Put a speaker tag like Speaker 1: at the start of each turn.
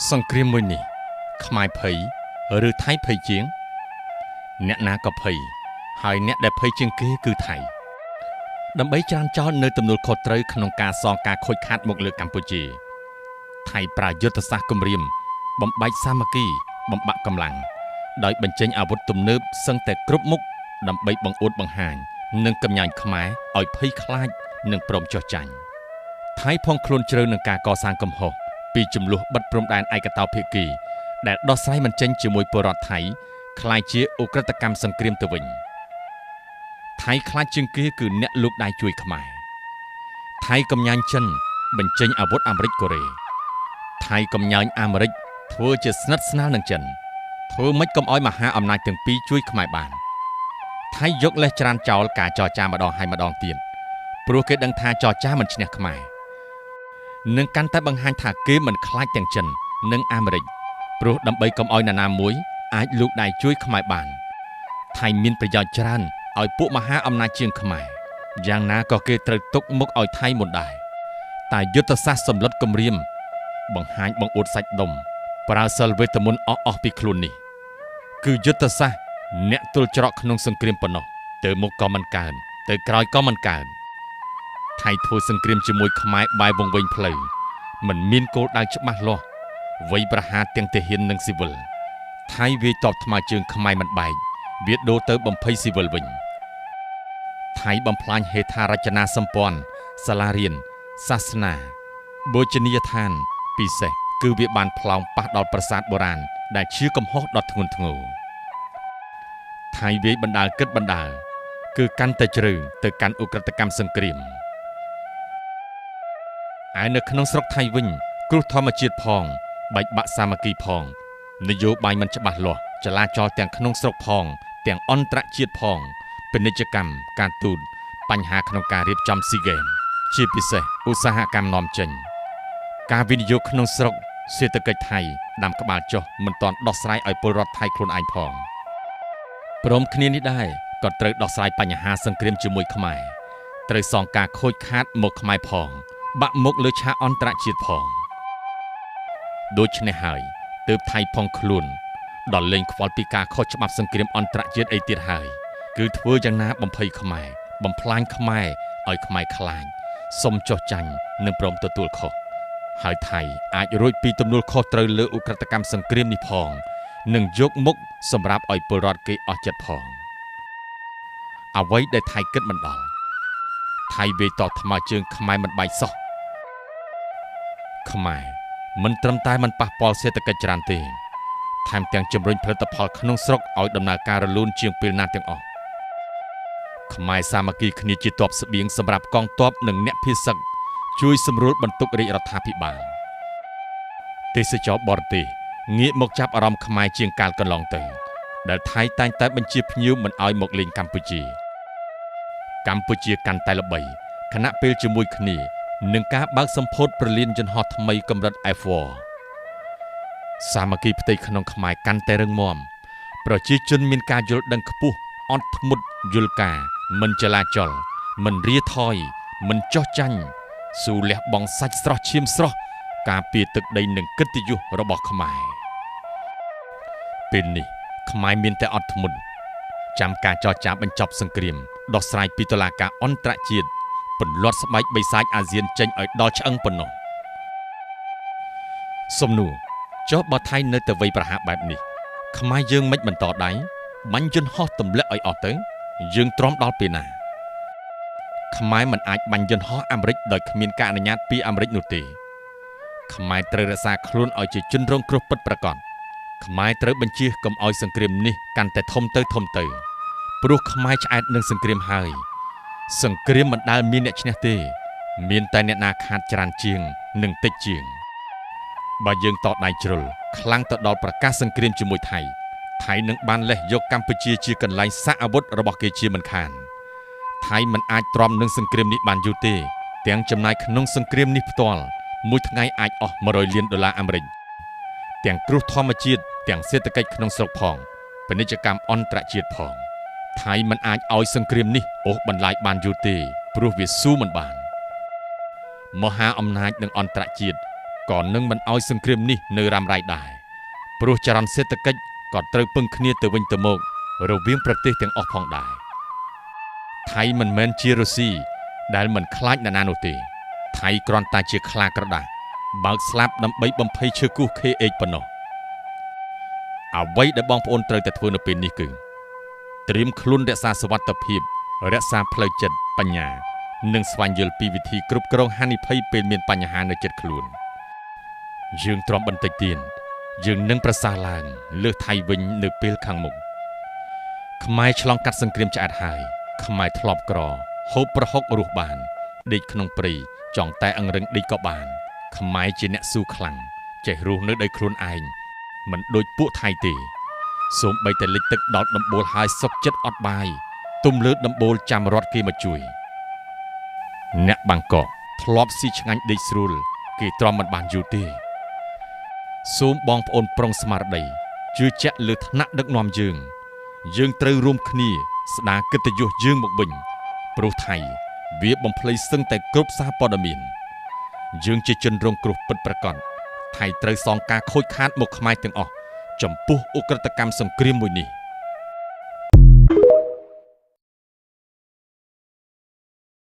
Speaker 1: សង្គ្រាមមួយនេះខ្មែរភ័យឬថៃភ័យជាងអ្នកណាក៏ភ័យហើយអ្នកដែលភ័យជាងគេគឺថៃដើម្បីច្រានចោលនៅទំនួលខុសត្រូវក្នុងការសងការខូចខាតមកលើកម្ពុជាថៃប្រើយុទ្ធសាស្ត្រគំរាមបំបែកសាមគ្គីបំបាក់កម្លាំងដោយបញ្ចេញអាវុធទំនើបសឹងតែគ្រប់មុខដើម្បីបង្អួតបង្ហាញនិងកំញាញ់ខ្មែរឲ្យភ័យខ្លាចនិងព្រមចុះចាញ់ថៃផងខ្លួនជ្រៅនឹងការកសាងកំហុសពីចំនួនបិទព្រំដែនឯកតោភាគីដែលដោះស្រាយមិនចេញជាមួយពលរដ្ឋថៃคล้ายជាអ ுக ្រិតកម្មសង្គ្រាមទៅវិញថៃខ្លាចជាងគេគឺអ្នកលូកដៃជួយខ្មែរថៃកំញាញ់ចិនបញ្ចេញអាវុធអាមេរិកកូរ៉េថៃកំញាញ់អាមេរិកធ្វើជាស្និទ្ធស្នាលនឹងចិនធ្វើម៉េចកុំឲ្យមហាអំណាចទាំងពីរជួយខ្មែរបានថៃយកលេសច្រានចោលការចរចាម្ដងហើយម្ដងទៀតព្រោះគេដឹងថាចរចាមិនឈ្នះខ្មែរនឹងកាន់តែបង្ហាញថាគេមិនខ្លាចទាំងចិននិងអាមេរិកព្រោះដើម្បីកុំឲ្យនរណាមួយអាចលូកដៃជួយខ្មែរបានថៃមានប្រយោជន៍ច្រើនឲ្យពួកមហាអំណាចជាងខ្មែរយ៉ាងណាក៏គេត្រូវទុកមុខឲ្យថៃមុនដែរតែយុទ្ធសាស្ត្រសម្លុតគំរាមបង្ហាញបង្អួតសាច់ដុំប្រើសិលវេទមន្តអស់ពីខ្លួននេះគឺយុទ្ធសាស្ត្រអ្នកទល់ច្រកក្នុងសង្គ្រាមប៉ុណ្ណោះទៅមុខក៏មិនកើនទៅក្រោយក៏មិនកើនថៃធ្វើសង្គ្រាមជាមួយខ្មែរបែបវង្វេងផ្លូវមិនមានគោលដៅច្បាស់លាស់វ័យប្រហារទាំងទាហាននិងស៊ីវិលថៃវាយតបថ្មើរជើងខ្មែរមិនបែកវាដូរទៅបំភ័យស៊ីវិលវិញថៃបំផ្លាញហេដ្ឋារចនាសម្ព័ន្ធសាលារៀនសាសនាបូជនីយដ្ឋានពិសេសគឺវាបានផ្លោងប៉ះដល់ប្រាសាទបុរាណដែលជាកំហុសដ៏ធ្ងន់ធ្ងរថៃវាយបណ្ដាលគិតបណ្ដាលគឺកាន់តែជ្រៅទៅកាន់អ ுக ្រិតកម្មសង្គ្រាមឯនៅក្នុងស្រុកថៃវិញគ្រោះធម្មជាតិផងបែកបាក់សាមគ្គីផងនយោបាយមិនច្បាស់លាស់ចលាចលទាំងក្នុងស្រុកផងទាំងអន្តរជាតិផងពាណិជ្ជកម្មការទូតបញ្ហាក្នុងការរៀបចំស៊ីហ្គេមជាពិសេសឧស្សាហកម្មនាំចេញការវិនិយោគក្នុងស្រុកសេដ្ឋកិច្ចថៃដាំក្បាលចុះមិនទាន់ដោះស្រាយឲ្យពលរដ្ឋថៃខ្លួនឯងផងព្រមគ្នានេះដែរក៏ត្រូវដោះស្រាយបញ្ហាសង្គ្រាមជាមួយខ្មែរត្រូវសងការខូចខាតមកខ្មែរផងបាក់មុខលើឆាកអន្តរជាតិផងដូច្នេះហើយទើបថៃផងខ្លួនដល់លែងខ្វល់ពីការខុសច្បាប់សង្គ្រាមអន្តរជាតិអីទៀតហើយគឺធ្វើយ៉ាងណាបំភ័យខ្មែរបំផ្លាញខ្មែរឲ្យខ្មែរខ្លាចសុំចុះចាញ់និងព្រមទទួលខុសហើយថៃអាចរួចពីទំនួលខុសត្រូវលើអ ுக ្រិតកម្មសង្គ្រាមនេះផងនិងយកមុខសម្រាប់ឲ្យពលរដ្ឋគេអស់ចិត្តផងអ្វីដែលថៃគិតមិនដល់ថៃវាយតថ្មើរជើងខ្មែរមិនបែកសោះខ្មែរមិនត្រឹមតែមិនប៉ះពាល់សេដ្ឋកិច្ចច្រើនទេថែមទាំងជំរុញផលិតផលក្នុងស្រុកឲ្យដំណើរការរលូនជាងពេលណាទាំងអស់ខ្មែរសាមគ្គីគ្នាជាទ័ពស្បៀងសម្រាប់កងទ័ពនិងអ្នកភៀសឹកជួយសម្រួលបន្ទុករាជរដ្ឋាភិបាលទេសចរបរទេសងាកមកចាប់អារម្មណ៍ខ្មែរជាងកាលកន្លងទៅដែលថៃតែងតែបញ្ជាភ្ញៀវមិនឲ្យមកលេងកម្ពុជាកាន់តែល្បីខណៈពេលជាមួយគ្នានឹងការបើកសម្ពោធប្រលានយន្តហោះថ្មីកម្រិត F4 សាមគ្គីផ្ទៃក្នុងខ្មែរកាន់តែរឹងមាំប្រជាជនមានការយល់ដឹងខ្ពស់អត់ធ្មត់យល់ការមិនចលាចលមិនរាថយមិនចោះចាញ់ស៊ូលះបង់សាច់ស្រស់ឈាមស្រស់ការពារទឹកដីនិងកិត្តិយសរបស់ខ្មែរពេលនេះខ្មែរមានតែអត់ធ្មត់ចាំការចរចាបញ្ចប់សង្គ្រាមដោះស្រាយពីតុលាការអន្តរជាតិពន្លត់ស្បែកបិសាចអាស៊ានចេញឲ្យដល់ឆ្អឹងប៉ុណ្ណោះសំណួរចុះបើថៃនៅតែវ័យប្រហារបែបនេះខ្មែរយើងមិនបន្តដៃបាញ់យន្តហោះទម្លាក់ឲ្យអស់ទៅយើងទ្រាំដល់ពេលណាខ្មែរមិនអាចបាញ់យន្តហោះអាមេរិកដោយគ្មានការអនុញ្ញាតពីអាមេរិកនោះទេខ្មែរត្រូវរក្សាខ្លួនឲ្យជាជនរងគ្រោះពិតប្រាកដខ្មែរត្រូវបញ្ជាកុំឲ្យសង្គ្រាមនេះកាន់តែធំទៅព្រោះខ្មែរឆ្អែតនឹងសង្គ្រាមហើយសង្គ្រាមមិនដែលមានអ្នកឈ្នះទេមានតែអ្នកណាខាតច្រើនជាងនិងតិចជាងបើយើងតដៃជ្រុលខ្លាំងទៅដល់ប្រកាសសង្គ្រាមជាមួយថៃនឹងបានលេះយកកម្ពុជាជាកន្លែងសាកអាវុធរបស់គេជាមិនខានថៃមិនអាចទ្រាំនឹងសង្គ្រាមនេះបានយូរទេទាំងចំណាយក្នុងសង្គ្រាមនេះផ្ទាល់មួយថ្ងៃអាចអស់$100 លានអាមេរិកទាំងគ្រោះធម្មជាតិទាំងសេដ្ឋកិច្ចក្នុងស្រុកផងពាណិជ្ជកម្មអន្តរជាតិផងថៃមិនអាចឲ្យសង្គ្រាមនេះអូសបន្លាយបានយូរទេព្រោះវាស៊ូមិនបានមហាអំណាចនិងអន្តរជាតិ ក៏នឹងមិនអោយសង្គ្រាមនេះនៅរ៉ាំរ៉ៃដែរព្រោះចរន្តសេដ្ឋកិច្ចក៏ត្រូវពឹងគ្នាទៅវិញទៅមករវាងប្រទេសទាំងអស់ផងដែរថៃមិនមែនជារុស្ស៊ីដែលមិនខ្លាចអ្នកណានោះទេថៃគ្រាន់តែជាខ្លាក្រដាស់បើកស្លាប់ដើម្បីបំភ័យឈើគូស KH ប៉ុណ្ណោះអ្វីដែលបងប្អូនត្រូវតែធ្វើនៅពេលនេះគឺត្រៀមខ្លួនរក្សាសុវត្ថិភាពរក្សាផ្លូវចិត្តបញ្ញានិងស្វែងយល់ពីវិធីគ្រប់គ្រងហានិភ័យពេលមានបញ្ហានៅជិតខ្លួនយើងទ្រាំបន្តិចទៀតយើងនឹងប្រសើរឡើងលើសថៃវិញនៅពេលខាងមុខខ្មែរឆ្លងកាត់សង្គ្រាមឆ្អែតហើយខ្មែរធ្លាប់ក្រហូបប្រហុករស់បានដេកក្នុងព្រៃចង់តែអង្រឹងដេកក៏បានខ្មែរជាអ្នកស៊ូខ្លាំងចេះរស់នៅដោយខ្លួនឯងមិនដូចពួកថៃទេសូម្បីតែលិចទឹកដល់ដំបូលហើយសុកចិត្តអត់បាយទុំលើដំបូលចាំរត់គេមកជួយអ្នកបាងកកធ្លាប់ស៊ីឆ្ងាញ់ដេកស្រួលគេទ្រាំមិនបានយូរទេសូមបងប្អូនប្រុងស្មារតីជឿជាក់លើឋានៈដឹកនាំយើងត្រូវរួមគ្នាស្ដារកិត្តិយសយើងមកវិញព្រោះថៃវាបំភ្លៃសឹងតែគ្រប់សារព័ត៌មានយើងជាជនរងគ្រោះពិតប្រាកដថៃត្រូវសងការខូចខាតមកខ្មែរទាំងអស់ចំពោះឧក្រិដ្ឋកម្មសង្គ្រាមមួយនេះ